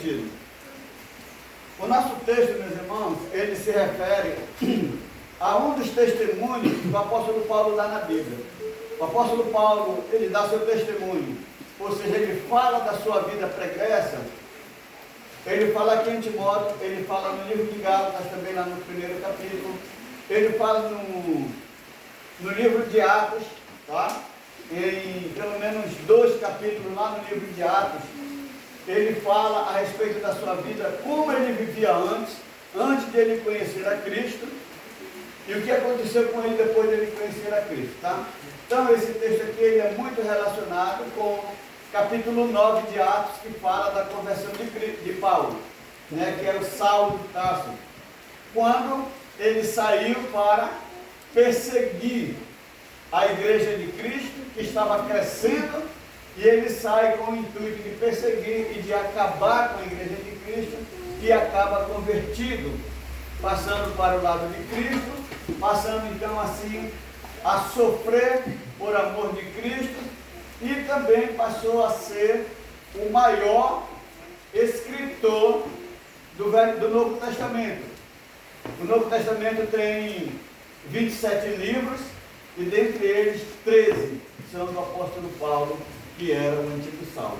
convertido. O nosso texto, meus irmãos, ele se refere a um dos testemunhos que o apóstolo Paulo dá na Bíblia. O apóstolo Paulo, ele dá seu testemunho, ou seja, ele fala da sua vida pregressa. Ele fala aqui em Timóteo, ele fala no livro de Gálatas, também lá no primeiro capítulo, ele fala no livro de Atos, tá? Em pelo menos 2 capítulos lá no livro de Atos, ele fala a respeito da sua vida, como ele vivia antes de ele conhecer a Cristo, e o que aconteceu com ele depois de ele conhecer a Cristo, tá? Então esse texto aqui ele é muito relacionado com capítulo 9 de Atos, que fala da conversão de Paulo, né, que era o Saulo de Tarso, quando ele saiu para perseguir a igreja de Cristo, que estava crescendo, e ele sai com o intuito de perseguir e de acabar com a igreja de Cristo, e acaba convertido, passando para o lado de Cristo, passando então assim a sofrer por amor de Cristo, e também passou a ser o maior escritor do Novo Testamento. O Novo Testamento tem 27 livros, e dentre eles 13 são do apóstolo Paulo, que era o antigo Saulo.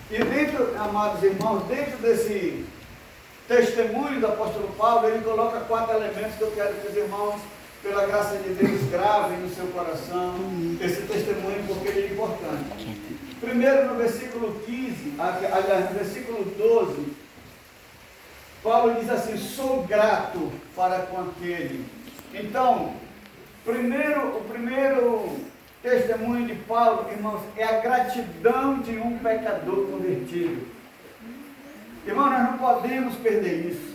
E dentro, amados irmãos, dentro desse testemunho do apóstolo Paulo, ele coloca 4 elementos que eu quero que os irmãos, pela graça de Deus, gravem no seu coração esse testemunho, porque ele é importante. Primeiro, no versículo 15, aliás, no versículo 12, Paulo diz assim: sou grato para com aquele. Então, o primeiro testemunho de Paulo, irmãos, é a gratidão de um pecador convertido. Irmão, nós não podemos perder isso.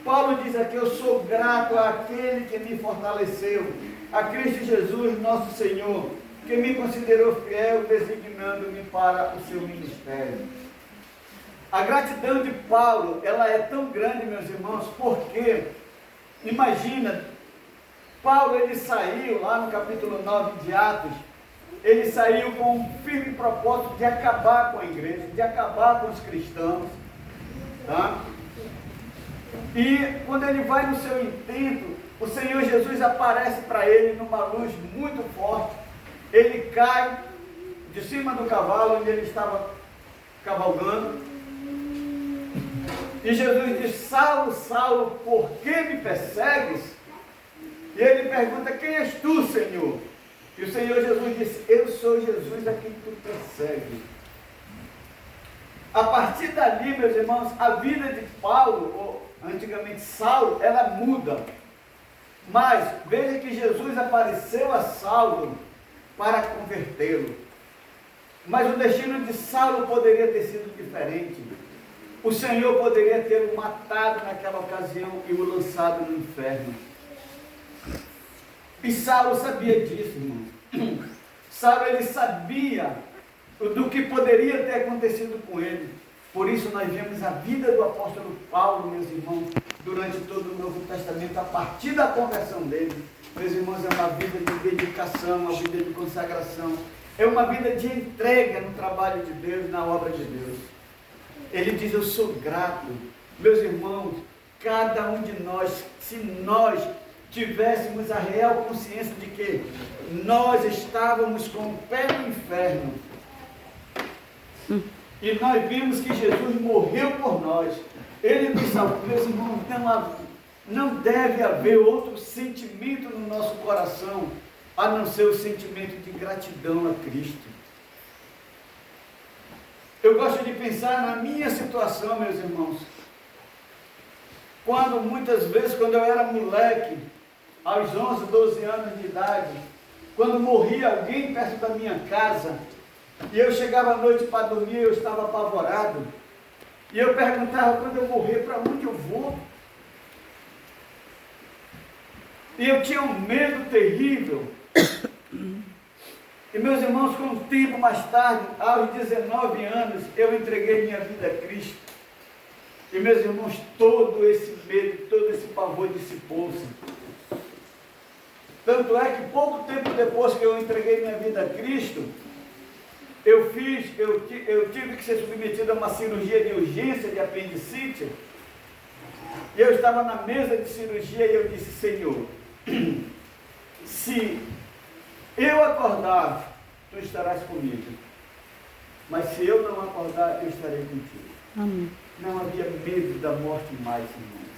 Paulo diz aqui: eu sou grato àquele que me fortaleceu, a Cristo Jesus, nosso Senhor, que me considerou fiel, designando-me para o seu ministério. A gratidão de Paulo, ela é tão grande, meus irmãos, porque, imagina, Paulo, ele saiu lá no capítulo 9 de Atos, ele saiu com um firme propósito de acabar com a igreja, de acabar com os cristãos, tá? E quando ele vai no seu intento, o Senhor Jesus aparece para ele numa luz muito forte. Ele cai de cima do cavalo onde ele estava cavalgando, e Jesus diz: Saulo, Saulo, por que me persegues? E ele pergunta: quem és tu, Senhor? E o Senhor Jesus disse: eu sou Jesus a quem tu persegues. A partir dali, meus irmãos, a vida de Paulo, ou antigamente Saulo, ela muda. Mas veja que Jesus apareceu a Saulo para convertê-lo. Mas o destino de Saulo poderia ter sido diferente. O Senhor poderia tê-lo matado naquela ocasião e o lançado no inferno. E Saulo sabia disso, irmão. Saulo, ele sabia do que poderia ter acontecido com ele. Por isso nós vemos a vida do apóstolo Paulo, meus irmãos, durante todo o Novo Testamento, a partir da conversão dele. Meus irmãos, é uma vida de dedicação, uma vida de consagração, é uma vida de entrega no trabalho de Deus, na obra de Deus. Ele diz: eu sou grato. Meus irmãos, cada um de nós, se nós tivéssemos a real consciência de que nós estávamos com o pé no inferno, e nós vimos que Jesus morreu por nós, ele nos salvou. Meus irmãos, não deve haver outro sentimento no nosso coração, a não ser o sentimento de gratidão a Cristo. Eu gosto de pensar na minha situação, meus irmãos, muitas vezes, quando eu era moleque, aos 11, 12 anos de idade, quando morria alguém perto da minha casa, e eu chegava à noite para dormir, eu estava apavorado, e eu perguntava: quando eu morrer, para onde eu vou? E eu tinha um medo terrível. E meus irmãos, com um tempo mais tarde, aos 19 anos, eu entreguei minha vida a Cristo. E meus irmãos, todo esse medo, todo esse pavor dissipou-se. Tanto é que pouco tempo depois que eu entreguei minha vida a Cristo, eu tive que ser submetido a uma cirurgia de urgência de apendicite. E eu estava na mesa de cirurgia e eu disse: Senhor, se eu acordar, tu estarás comigo. Mas se eu não acordar, eu estarei contigo. Amém. Não havia medo da morte mais, irmãos.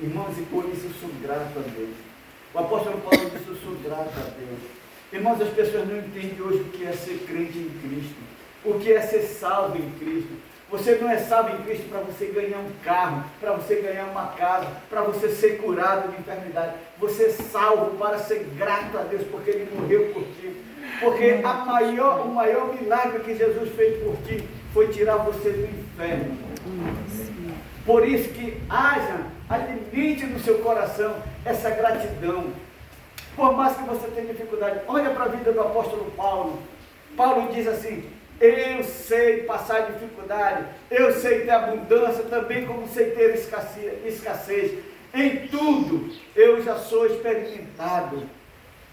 Irmãos, e por isso eu sou grato a Deus. O apóstolo Paulo disse: eu sou grato a Deus. Irmãos, as pessoas não entendem hoje o que é ser crente em Cristo, o que é ser salvo em Cristo. Você não é salvo em Cristo para você ganhar um carro, para você ganhar uma casa, para você ser curado de enfermidade. Você é salvo para ser grato a Deus, porque Ele morreu por ti. Porque o maior milagre que Jesus fez por ti foi tirar você do inferno. Por isso que alimente no seu coração essa gratidão. Por mais que você tenha dificuldade, olha para a vida do apóstolo Paulo. Paulo diz assim: eu sei passar dificuldade, eu sei ter abundância, também como sei ter escassez. Em tudo eu já sou experimentado.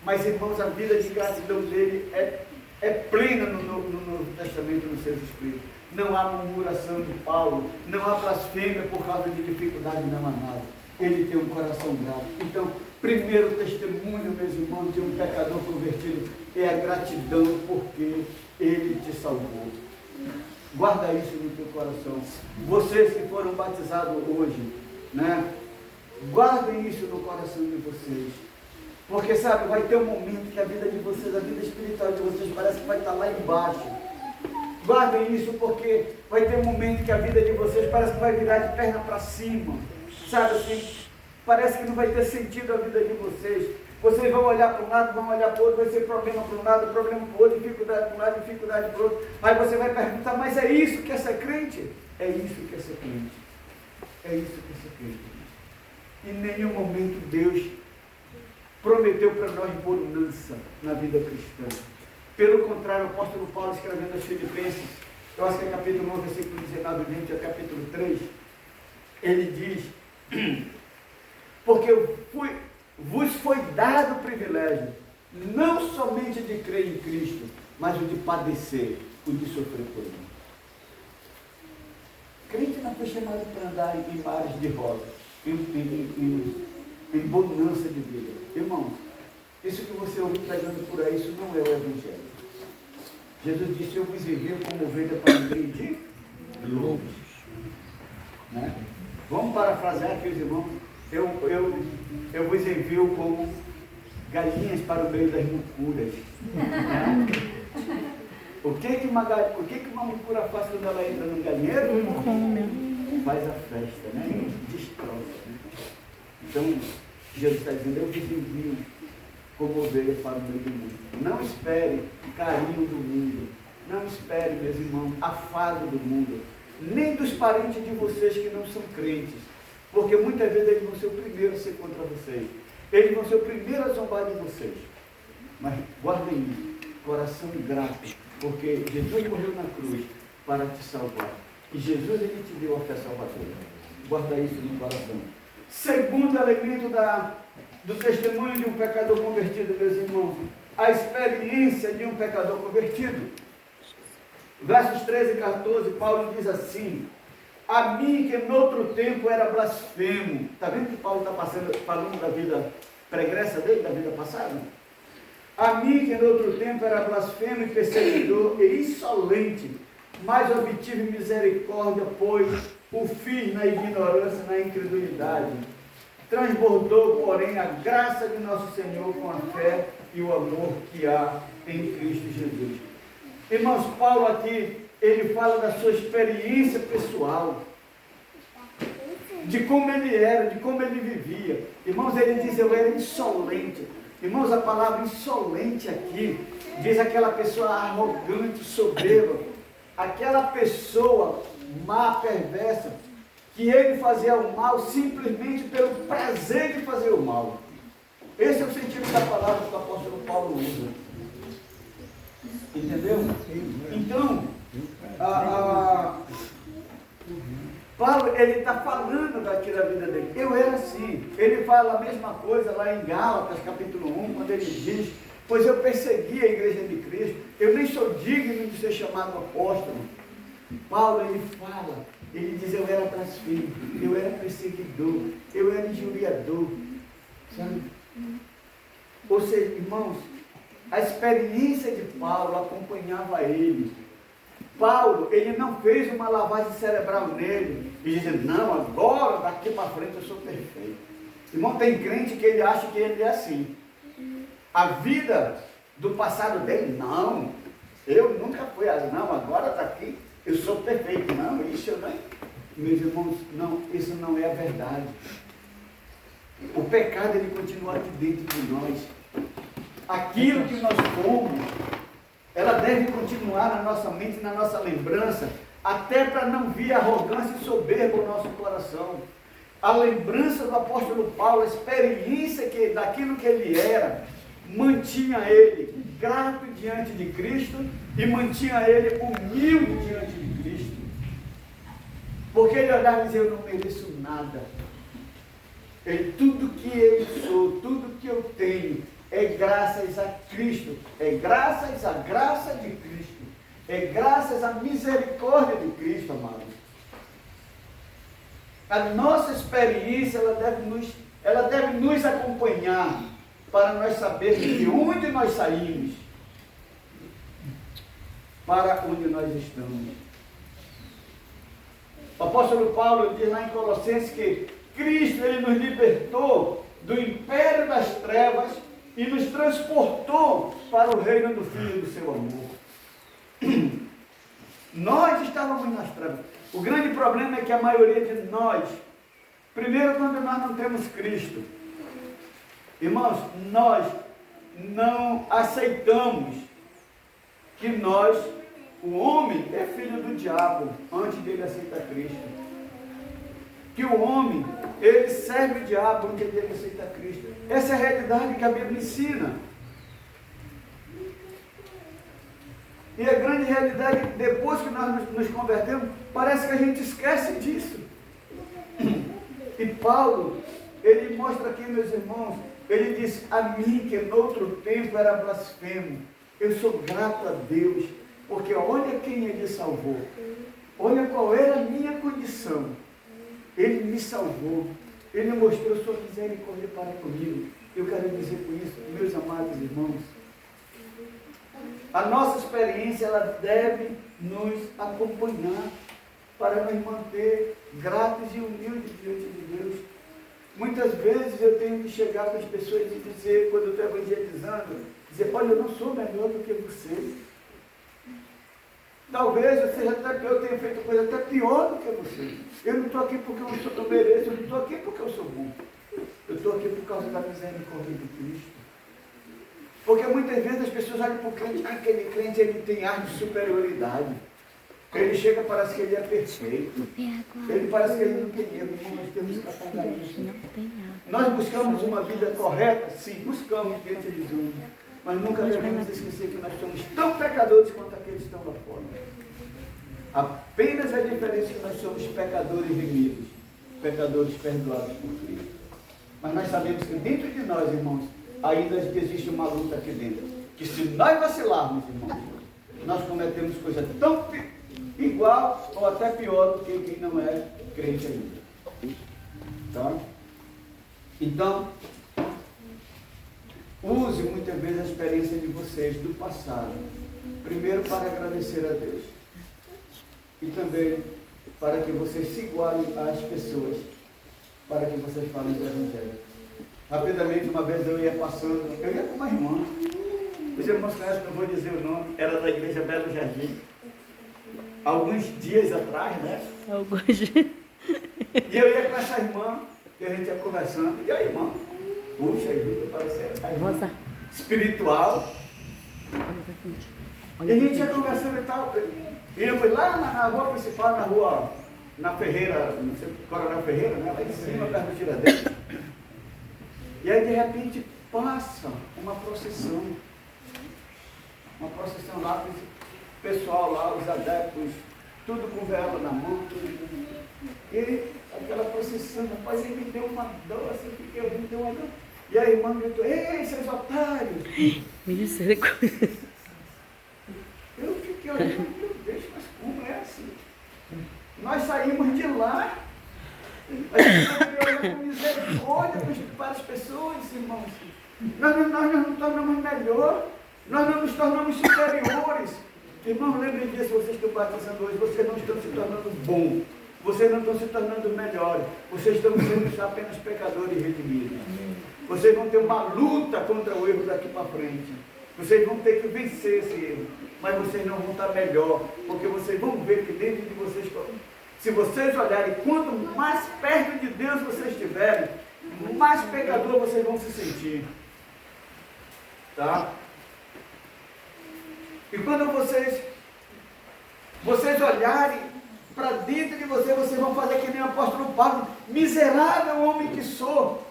Mas, irmãos, a vida de gratidão dele é plena no Novo Testamento, nos seus escritos. Não há murmuração de Paulo, não há blasfêmia por causa de dificuldade, não há nada. Ele tem um coração grato. Então, primeiro testemunho, meus irmãos, de um pecador convertido é a gratidão porque Ele te salvou. Guarda isso no teu coração. Vocês que foram batizados hoje, né? Guardem isso no coração de vocês. Porque, sabe, vai ter um momento que a vida de vocês, a vida espiritual de vocês parece que vai estar lá embaixo. Guardem isso porque vai ter um momento que a vida de vocês parece que vai virar de perna para cima. Sabe assim, parece que não vai ter sentido a vida de vocês. Vocês vão olhar para um lado, vão olhar para o outro, vai ser problema para um lado, problema para o outro, dificuldade para um lado, dificuldade para o outro. Aí você vai perguntar: mas é isso que é ser crente? É isso que é ser crente. É isso que é ser crente. Em nenhum momento Deus prometeu para nós bonança na vida cristã. Pelo contrário, o apóstolo Paulo, escrevendo aos Filipenses, eu acho que é capítulo 1, versículo 19 e 20, é capítulo 3, ele diz: porque vos foi dado o privilégio, não somente de crer em Cristo, mas o de padecer, o de sofrer por mim. Crente não foi chamado para andar em mares de rosa, em bonança de vida. Irmão, isso que você ouve pregando por aí, isso não é o Evangelho. Jesus disse: eu vos envio como ovelha para o meio de lobos. Né? Vamos parafrasear aqui os irmãos. Eu vos envio como galinhas para o meio das mucuras. Né? O que uma mucura faz quando ela entra no galinheiro? Faz a festa, né? Destroça. Né? Então, Jesus está dizendo: eu vos envio como ovelha para o meio do mundo. Não espere carinho do mundo. Não espere, meus irmãos, afago do mundo. Nem dos parentes de vocês que não são crentes. Porque muitas vezes eles vão ser o primeiro a ser contra vocês. Eles vão ser o primeiro a zombar de vocês. Mas guardem isso. Coração grato. Porque Jesus morreu na cruz para te salvar. E Jesus, Ele te deu a fé salvadora. Guarda isso no coração. Segundo elemento do testemunho de um pecador convertido, meus irmãos, a experiência de um pecador convertido. Versos 13 e 14, Paulo diz assim: a mim que noutro tempo era blasfemo. Está vendo que Paulo está falando da vida pregressa dele, da vida passada? A mim que noutro tempo era blasfemo e perseguidor e insolente, mas obtive misericórdia, pois o fiz na ignorância, na incredulidade. Transbordou, porém, a graça de nosso Senhor com a fé e o amor que há em Cristo Jesus. Irmãos, Paulo aqui, ele fala da sua experiência pessoal, de como ele era, de como ele vivia. Irmãos, ele diz: eu era insolente. Irmãos, a palavra insolente aqui diz aquela pessoa arrogante, soberba, aquela pessoa má, perversa, que ele fazia o mal simplesmente pelo prazer de fazer o mal. Esse é o sentido da palavra que o apóstolo Paulo usa. Entendeu? Então, Paulo, ele está falando daqui da vida dele. Eu era assim. Ele fala a mesma coisa lá em Gálatas, capítulo 1, quando ele diz: pois eu persegui a igreja de Cristo, eu nem sou digno de ser chamado apóstolo. Paulo, ele fala, ele diz, eu era blasfemo, eu era perseguidor, eu era injuriador, sabe? Ou seja, irmãos, a experiência de Paulo acompanhava ele. Paulo, ele não fez uma lavagem cerebral nele e dizendo, não, agora, daqui para frente eu sou perfeito. Irmão, tem crente que ele acha que ele é assim. A vida do passado dele, não, eu nunca fui assim, não, agora está aqui, eu sou perfeito. Não, isso eu não. Meus irmãos, não, isso não é a verdade. O pecado, ele continua aqui dentro de nós. Aquilo que nós fomos, ela deve continuar na nossa mente, na nossa lembrança, até para não vir arrogância e soberba no nosso coração. A lembrança do apóstolo Paulo, a experiência daquilo que ele era, mantinha ele grato diante de Cristo e mantinha ele humilde diante de Cristo. Porque ele olhava e dizia, eu não mereço nada. Tudo que eu sou, tudo que eu tenho, é graças a Cristo, é graças à graça de Cristo, é graças à misericórdia de Cristo, amados. A nossa experiência, ela deve nos acompanhar, para nós sabermos de onde nós saímos, para onde nós estamos. O apóstolo Paulo diz lá em Colossenses que Cristo, ele nos libertou do império das trevas e nos transportou para o reino do Filho do seu amor. Nós estávamos nas trevas. O grande problema é que a maioria de nós, primeiro, quando nós não temos Cristo, irmãos, nós não aceitamos que o homem é filho do diabo, antes dele aceitar Cristo. Que o homem, ele serve o diabo antes dele aceitar Cristo. Essa é a realidade que a Bíblia ensina. E a grande realidade é que depois que nós nos convertemos, parece que a gente esquece disso. E Paulo, ele mostra aqui, meus irmãos, ele diz, a mim que noutro tempo era blasfemo, eu sou grato a Deus, porque olha quem ele salvou, olha qual era a minha condição, ele me salvou, ele mostrou sua misericórdia para comigo. Eu quero dizer com isso, meus amados irmãos, a nossa experiência, ela deve nos acompanhar, para nos manter gratos e humildes diante de Deus. Muitas vezes eu tenho que chegar para as pessoas e dizer, quando eu estou evangelizando, dizer, olha, eu não sou melhor do que você. Talvez eu tenha feito coisa até pior do que você. Eu não estou aqui porque eu mereço, eu não estou aqui porque eu sou bom. Eu estou aqui por causa da misericórdia de Cristo. Porque muitas vezes as pessoas olham para o crente, aquele crente ele tem ar de superioridade. Ele chega, parece que ele é perfeito. Ele parece que ele não tem erro. Nós temos que apagar isso. Nós buscamos uma vida correta? Sim, buscamos diante de Deus. Mas nunca devemos esquecer que nós somos tão pecadores quanto aqueles que estão lá fora. Apenas a diferença é que nós somos pecadores remidos, pecadores perdoados por Cristo. Mas nós sabemos que dentro de nós, irmãos, ainda existe uma luta aqui dentro. Que se nós vacilarmos, irmãos, nós cometemos coisa tão igual ou até pior do que quem não é crente ainda. Tá? Então, use muitas vezes a experiência de vocês do passado, primeiro para agradecer a Deus e também para que vocês se igualem às pessoas, para que vocês falem do Evangelho. Rapidamente, uma vez eu ia passando, eu ia com uma irmã, os irmãos conhecem, não vou dizer o nome, era da igreja Belo Jardim, alguns dias atrás, né? Alguns dias. E eu ia com essa irmã, e a gente ia conversando, e a irmã, puxa, a parece a irmã espiritual, e a gente ia conversando e tal, e eu fui lá na rua principal, na Ferreira, não sei, Coronel Ferreira, né? Lá em cima, perto do Tiradentes. E aí, de repente, passa uma procissão lá, o pessoal lá, os adeptos, tudo com vela na mão, tudo. E aquela procissão, rapaz, ele me deu uma dor, assim, me deu uma dor. E a irmã gritou, ei, seus otários! Misericórdia. Eu fiquei olhando, meu Deus, mas como é assim? Nós saímos de lá, a gente poderia olhar com misericórdia para as pessoas, irmãos. Nós não nos tornamos melhor, nós não nos tornamos superiores. Irmãos, lembrem disso, vocês que estão batizando hoje, vocês não estão se tornando bons, vocês não estão se tornando melhores, vocês estão sendo apenas pecadores redimidos. Vocês vão ter uma luta contra o erro daqui para frente. Vocês vão ter que vencer esse erro, mas vocês não vão estar melhor, porque vocês vão ver que dentro de vocês, se vocês olharem, quanto mais perto de Deus vocês estiverem, mais pecador vocês vão se sentir. Tá? E quando vocês olharem para dentro de vocês vão fazer que nem o apóstolo Paulo, miserável homem que sou,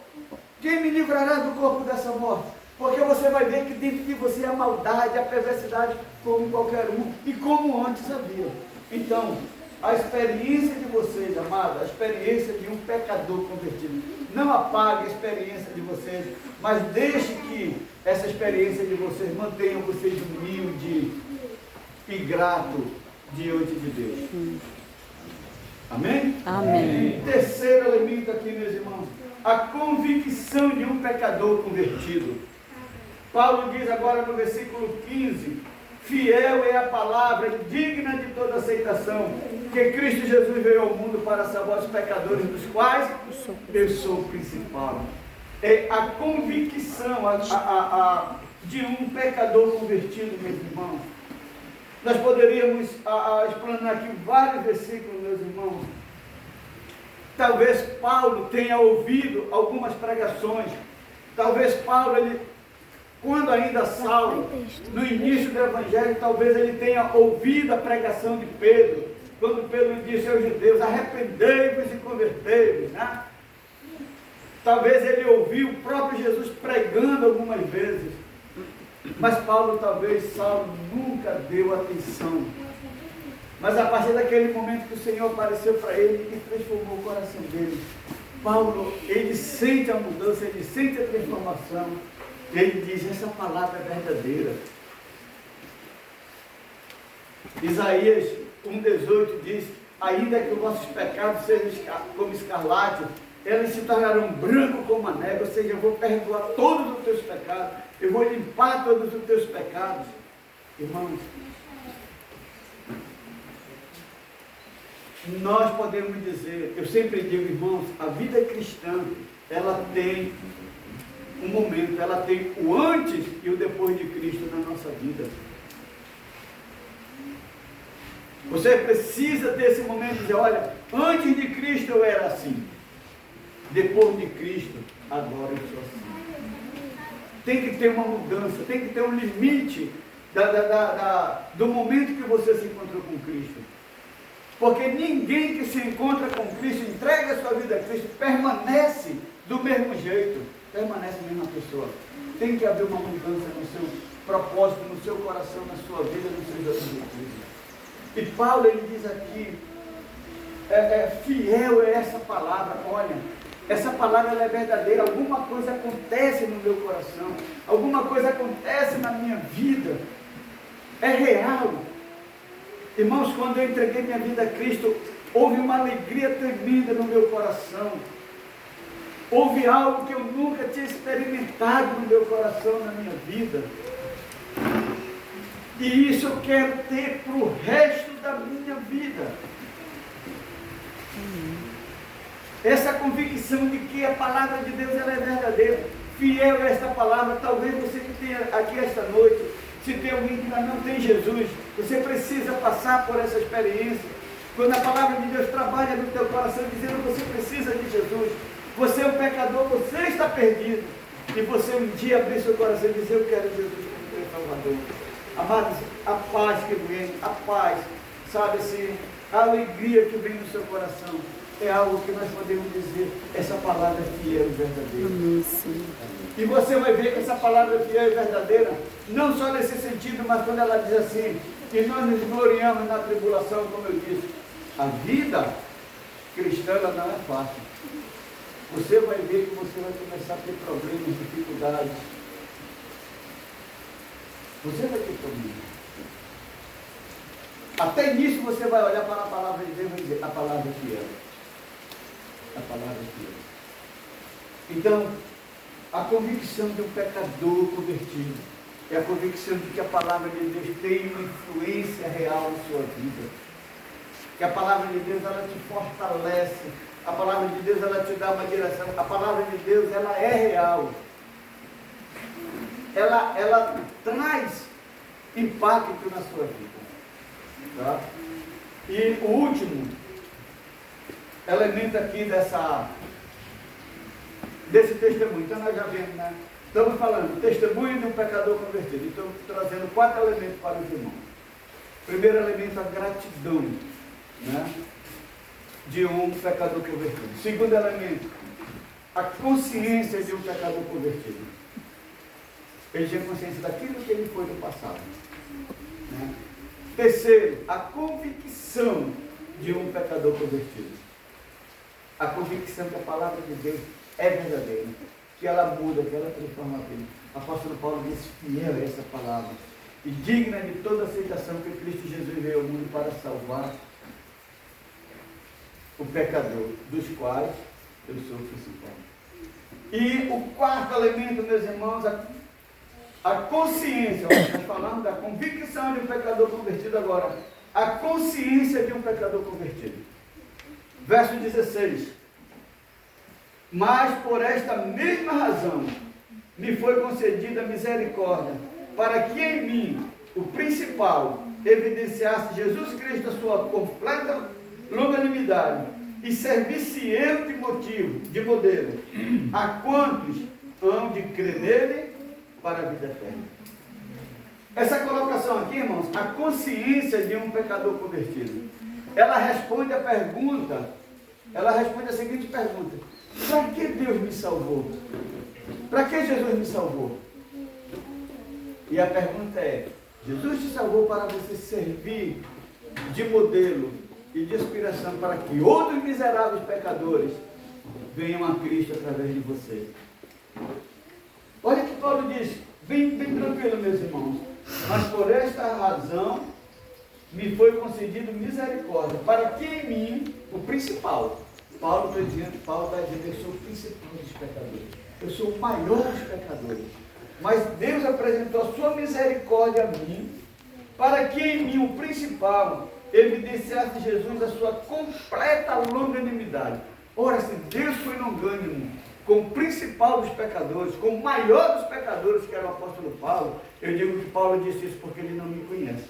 quem me livrará do corpo dessa morte? Porque você vai ver que dentro de você a maldade, a perversidade, como qualquer um, e como antes havia. Então, a experiência de vocês, amados, a experiência de um pecador convertido, não apague a experiência de vocês, mas deixe que essa experiência de vocês mantenha vocês humildes e grato diante de Deus. Amém? Amém. Terceiro elemento aqui, meus irmãos, a convicção de um pecador convertido. Paulo diz agora no versículo 15, fiel é a palavra, digna de toda aceitação, que Cristo Jesus veio ao mundo para salvar os pecadores, dos quais eu sou o principal. É a convicção de um pecador convertido, meus irmãos. Nós poderíamos explanar aqui vários versículos, meus irmãos. Talvez Paulo tenha ouvido algumas pregações. Talvez Paulo, quando ainda Saulo, no início do Evangelho, talvez ele tenha ouvido a pregação de Pedro, quando Pedro disse aos judeus, arrependei-vos e convertei-vos, né? Talvez ele ouviu o próprio Jesus pregando algumas vezes, mas Saulo nunca deu atenção. Mas a partir daquele momento que o Senhor apareceu para ele e transformou o coração dele, Paulo, ele sente a mudança, ele sente a transformação. Ele diz, essa palavra é verdadeira. Isaías 1,18 diz, ainda que os vossos pecados sejam como escarlate, eles se tornarão brancos como a neve, ou seja, eu vou perdoar todos os teus pecados, eu vou limpar todos os teus pecados. Irmãos, nós podemos dizer, eu sempre digo, irmãos, a vida cristã, ela tem um momento, ela tem o antes e o depois de Cristo na nossa vida. Você precisa ter esse momento de dizer, olha, antes de Cristo eu era assim, depois de Cristo, agora eu sou assim. Tem que ter uma mudança, tem que ter um limite do momento que você se encontrou com Cristo. Porque ninguém que se encontra com Cristo, entrega a sua vida a Cristo, permanece do mesmo jeito, permanece a mesma pessoa. Tem que haver uma mudança no seu propósito, no seu coração, na sua vida, nos seus objetivos. E Paulo, ele diz aqui, fiel é essa palavra, olha, essa palavra ela é verdadeira, alguma coisa acontece no meu coração, alguma coisa acontece na minha vida, é real. Irmãos, quando eu entreguei minha vida a Cristo, houve uma alegria tremenda no meu coração. Houve algo que eu nunca tinha experimentado no meu coração, na minha vida. E isso eu quero ter para o resto da minha vida. Essa convicção de que a palavra de Deus ela é verdadeira. Fiel a esta palavra. Talvez você que tenha aqui esta noite, se tem alguém que ainda não tem Jesus, você precisa passar por essa experiência. Quando a palavra de Deus trabalha no teu coração, dizendo que você precisa de Jesus, você é um pecador, você está perdido, e você um dia abrir seu coração e dizer, eu quero Jesus como meu Salvador. Amados, a paz que vem, a paz, sabe assim, a alegria que vem no seu coração, é algo que nós podemos dizer, essa palavra é fiel e verdadeira. E você vai ver que essa palavra é fiel e verdadeira, não só nesse sentido, mas quando ela diz assim, que nós nos gloriamos na tribulação, como eu disse, a vida cristã ela não é fácil. você vai ver que você vai começar a ter problemas, dificuldades. Você vai ter problemas. Até nisso você vai olhar para a palavra de Deus e vai dizer, a palavra é fiel. A palavra é fiel. Então, a convicção de um pecador convertido é a convicção de que a palavra de Deus tem uma influência real na sua vida. Que a palavra de Deus, ela te fortalece. A palavra de Deus, ela te dá uma direção. A palavra de Deus, ela é real. Ela traz impacto na sua vida. Tá? E o último elemento aqui desse testemunho. Então nós já vemos, né? Estamos falando testemunho de um pecador convertido. Então trazendo 4 elementos para os irmãos. Primeiro elemento, a gratidão, né, de um pecador convertido. Segundo elemento, a consciência de um pecador convertido. Ele tinha consciência daquilo que ele foi no passado, né? Terceiro, a convicção de um pecador convertido. A convicção que a palavra de Deus é verdadeira, que ela muda, que ela transforma a vida. O apóstolo Paulo disse, fiel é essa palavra, e digna de toda aceitação, que Cristo Jesus veio ao mundo para salvar o pecador, dos quais eu sou o principal. E o 4º elemento, meus irmãos, a consciência. Nós falamos da convicção de um pecador convertido agora. A consciência de um pecador convertido. Verso 16. Mas por esta mesma razão me foi concedida misericórdia, para que em mim, o principal, evidenciasse Jesus Cristo a sua completa longanimidade e servisse eu de motivo, de modelo, a quantos hão de crer nele para a vida eterna. Essa colocação aqui, irmãos, a consciência de um pecador convertido, ela responde a pergunta, ela responde a seguinte pergunta: para que Deus me salvou? Para que Jesus me salvou? E a pergunta é: Jesus te salvou para você servir de modelo e de inspiração para que outros miseráveis pecadores venham a Cristo através de você. Olha que Paulo diz, bem tranquilo, meus irmãos, mas por esta razão me foi concedido misericórdia, para que em mim, o principal, Paulo está dizendo, eu sou o principal dos pecadores, eu sou o maior dos pecadores, mas Deus apresentou a sua misericórdia a mim, para que em mim, o principal, evidenciasse Jesus a sua completa longanimidade. Ora, se Deus foi longânimo com o principal dos pecadores, com o maior dos pecadores, que era o apóstolo Paulo, eu digo que Paulo disse isso porque ele não me conhece.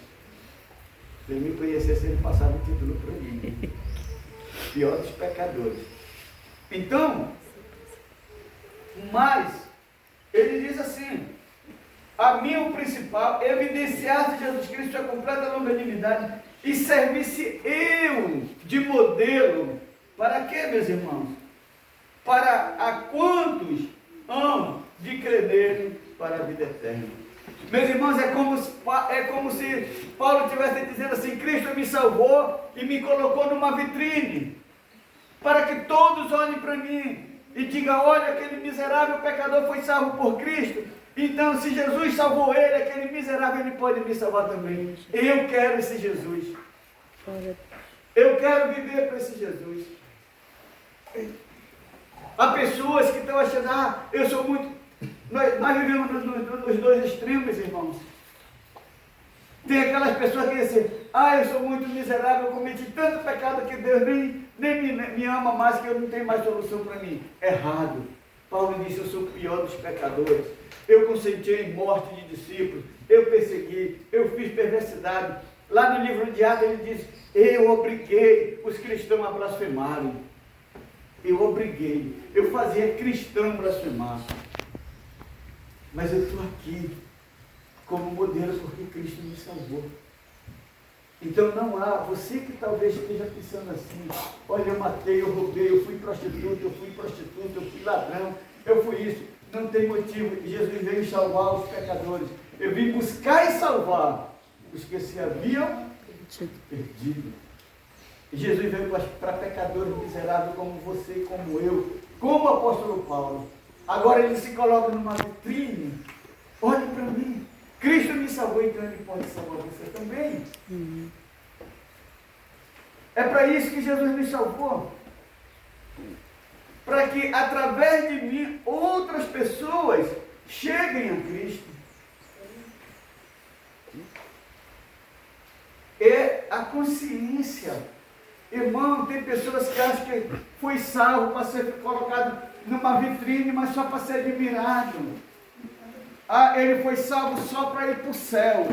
Se ele me conhecesse, ele passava o título para mim. Pior dos pecadores. Então, mas, ele diz assim: a mim o principal, evidenciasse Jesus Cristo a completa longanimidade e servisse eu de modelo. Para quê, meus irmãos? Para a quantos hão de crer nele para a vida eterna. Meus irmãos, é como se Paulo estivesse dizendo assim: Cristo me salvou e me colocou numa vitrine, para que todos olhem para mim e digam: olha, aquele miserável pecador foi salvo por Cristo. Então, se Jesus salvou ele, aquele miserável, ele pode me salvar também. Eu quero esse Jesus. Eu quero viver para esse Jesus. Há pessoas que estão achando: eu sou muito... Nós vivemos nos dois extremos, irmãos. Tem aquelas pessoas que dizem: eu sou muito miserável, eu cometi tanto pecado que Deus nem me ama mais, que eu não tenho mais solução para mim. Errado. Paulo disse: eu sou o pior dos pecadores. Eu consenti em morte de discípulos, eu persegui, eu fiz perversidade. Lá no livro de Atos ele diz: eu obriguei os cristãos a blasfemarem. Eu obriguei, eu fazia cristão blasfemar. Mas eu estou aqui como modelo porque Cristo me salvou. Então não há, você que talvez esteja pensando assim: olha, eu matei, eu roubei, eu fui prostituta, eu fui ladrão, eu fui isso. Não tem motivo. Jesus veio salvar os pecadores. Eu vim buscar e salvar os que se haviam perdido. E Jesus veio para pecadores miseráveis como você e como eu, como o apóstolo Paulo. Agora ele se coloca numa vitrine. Olhe para mim. Cristo me salvou, então ele pode salvar você também. É para isso que Jesus me salvou. Para que através de mim outras pessoas cheguem a Cristo. É a consciência. Irmão, tem pessoas que acham que foi salvo para ser colocado numa vitrine, mas só para ser admirado. Ah, ele foi salvo só para ir para o céu.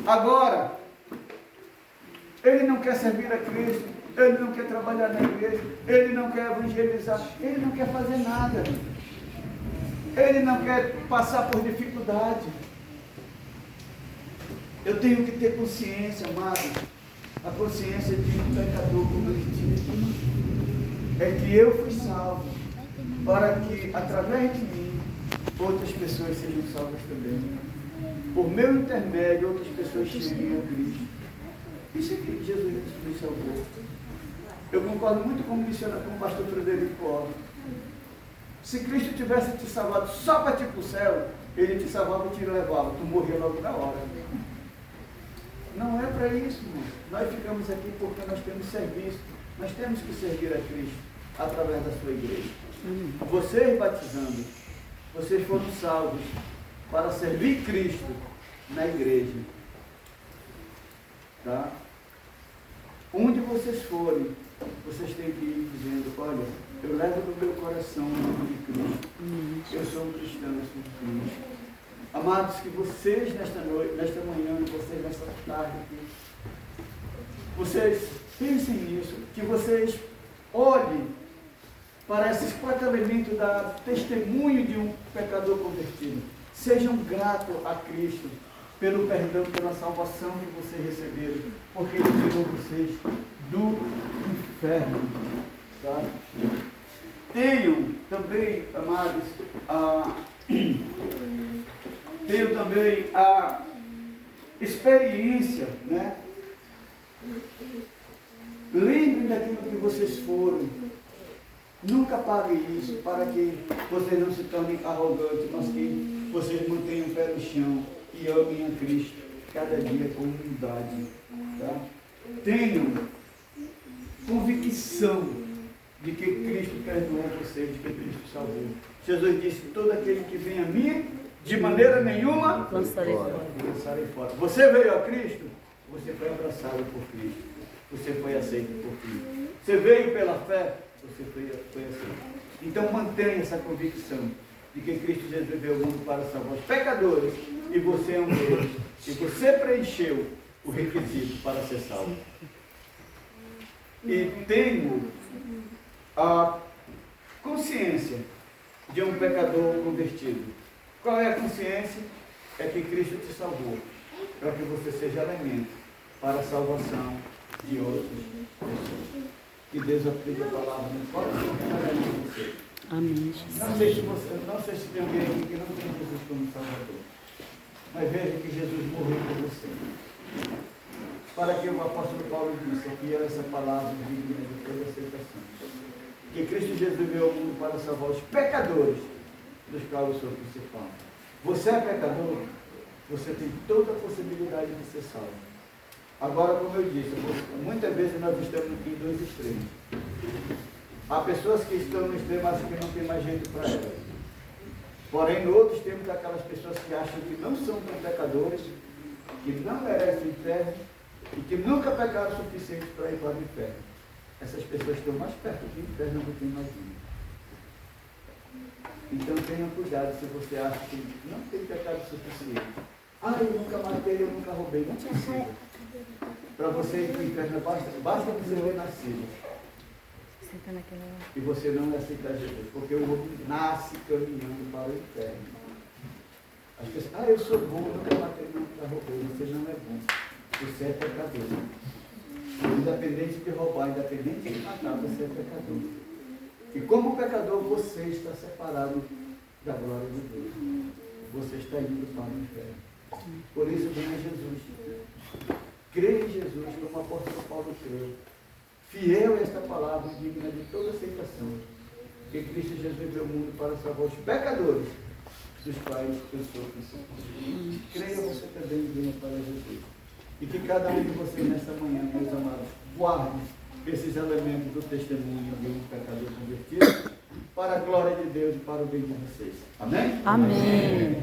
Agora, ele não quer servir a Cristo, ele não quer trabalhar na igreja, ele não quer evangelizar, ele não quer fazer nada. Ele não quer passar por dificuldade. Eu tenho que ter consciência, amado, a consciência de um pecador convertido. É que eu fui salvo, para que através de mim outras pessoas sejam salvas também. Por meu intermédio, outras pessoas cheguem a Cristo. Isso é que Jesus me salvou. Eu concordo muito com o pastor Frederico Orla. Se Cristo tivesse te salvado só para te ir para o céu, ele te salvava e te levava. Tu morria logo na hora. Não é para isso, irmão. Nós ficamos aqui porque nós temos serviço. Nós temos que servir a Cristo através da sua igreja. Vocês batizando, vocês foram salvos para servir Cristo na igreja. Tá? Onde vocês forem, vocês têm que ir dizendo, olha, eu levo no meu coração o nome de Cristo. Eu sou um cristão, eu sou um Cristo. Amados, que vocês nesta noite, nesta manhã, vocês nesta tarde aqui, vocês pensem nisso, que vocês olhem para esses 4 elementos da testemunho de um pecador convertido. Sejam gratos a Cristo pelo perdão, pela salvação que vocês receberam, porque Ele tirou vocês do inferno. Tá? Tenham também, amados, tenham também a experiência, né? Lembrem daquilo que vocês foram. Nunca paguem isso, para que vocês não se tornem arrogantes, mas que vocês mantenham o pé no chão e amem a Cristo cada dia com humildade. Tá? Tenham convicção de que Cristo perdoou vocês, de que Cristo salvou. Jesus disse, todo aquele que vem a mim, de maneira nenhuma, lançarei fora. Você veio a Cristo, você foi abraçado por Cristo, você foi aceito por Cristo. Você veio pela fé, você foi aceito. Então mantenha essa convicção de que Cristo Jesus veio ao mundo para salvar os pecadores, e você é um deles, e você preencheu o requisito para ser salvo. E tenho a consciência de um pecador convertido. Qual é a consciência? É que Cristo te salvou, para que você seja elemento para a salvação de outras pessoas. Que Deus aplique a palavra no coração de cada um de vocês. Amém. Não sei se tem alguém aqui que não tem Jesus como Salvador, mas veja que Jesus morreu por você. Para que o apóstolo Paulo disse aqui, essa palavra digna de toda aceitação. Que Cristo Jesus veio ao mundo para salvar os pecadores, dos quais eu sou o principal. Você é pecador, você tem toda a possibilidade de ser salvo. Agora, como eu disse, muitas vezes nós estamos em 2 extremos. Há pessoas que estão no extremo, acham que não tem mais jeito para elas. Porém, no outro extremo, tem aquelas pessoas que acham que não são tão pecadores, que não merecem o inferno e que nunca pecaram o suficiente para ir para o inferno. Essas pessoas estão mais perto do inferno do que imaginam. Então tenha cuidado se você acha que não tem pecado suficiente. Ah, eu nunca matei, eu nunca roubei. Não precisa. Para você ir para o inferno, basta você ter nascido. E você não aceitar Jesus. Porque o homem nasce caminhando para o inferno. As pessoas, eu sou bom, eu nunca matei, nunca roubei. Você não é bom. Você é pecador. Independente de roubar, independente de matar, você é pecador. E como pecador, você está separado da glória de Deus. Você está indo para o inferno. Por isso, venha Jesus. Crê em Jesus, como o apóstolo Paulo creu. Fiel a esta palavra, digna de toda aceitação. que Cristo Jesus veio ao mundo para salvar os pecadores, dos quais eu sou cristão. Creia você também venha para Jesus. E que cada um de vocês nesta manhã, meus amados, guarde esses elementos do testemunho de um pecador convertido para a glória de Deus e para o bem de vocês. Amém? Amém.